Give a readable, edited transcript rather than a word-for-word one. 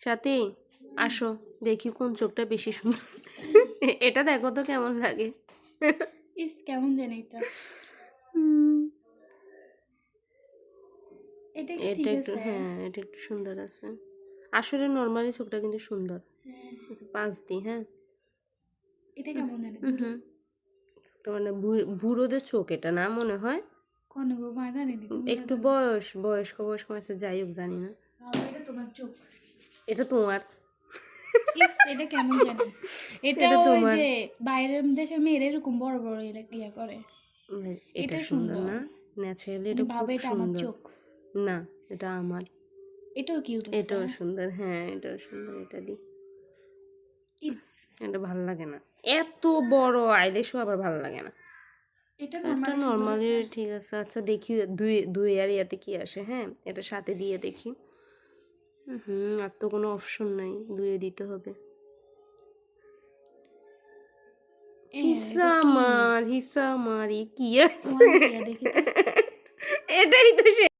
সাথী আসো দেখি কোন চোখটা বেশি সুন্দর। এটা দেখো তো কেমন লাগে। ইস কেমন জানি এটা এটা একটু এটা ঠিক একটু আছে। হ্যাঁ এটা একটু সুন্দর আছে। আসলে নর্মালি চোখটা কিন্তু সুন্দর। হ্যাঁ, আচ্ছা 5 দিই হ্যাঁ। এটা কেমন জানি হুম তো মানে বুড়োদের চোখ এটা না মনে হয়। কোন গো মা জানি নি তুমি একটু জানো। বয়স্ক আছে যাই হোক জানি না। এটা তোমার চোখ। এটা তোমার। ইস এটা কেমন জানি এটা এটা ওই তোমার। যে বাইরের দেশের মেয়েরা এরকম বড় বড় ইয়া করে। এটা এটা সুন্দর সুন্দর না ন্যাচারালি মানে এটা খুব ভাবে এটা আমার সুন্দর। চোখ। না এটা আমার। এটাও কিউট আছে। এটাও সুন্দর হ্যাঁ এটাও সুন্দর এটা দি। ইস এটা ভালো লাগে না। এত বড় আইল্যাশও আবার ভালো লাগে না। এটা এটা নরমালি সুন্দর নর্মালি আছে। ঠিক আছে। আচ্ছা দেখি দুই আর ইয়াতে কি আসে হ্যাঁ এটা সাথে দিয়ে দেখি। আর তো কোনো অপশন নাই দুয়ে দিতে হবে। এটা কি হিসা আমার কি আছে? ওয়ান দিয়া দেখি তো। এটাই তো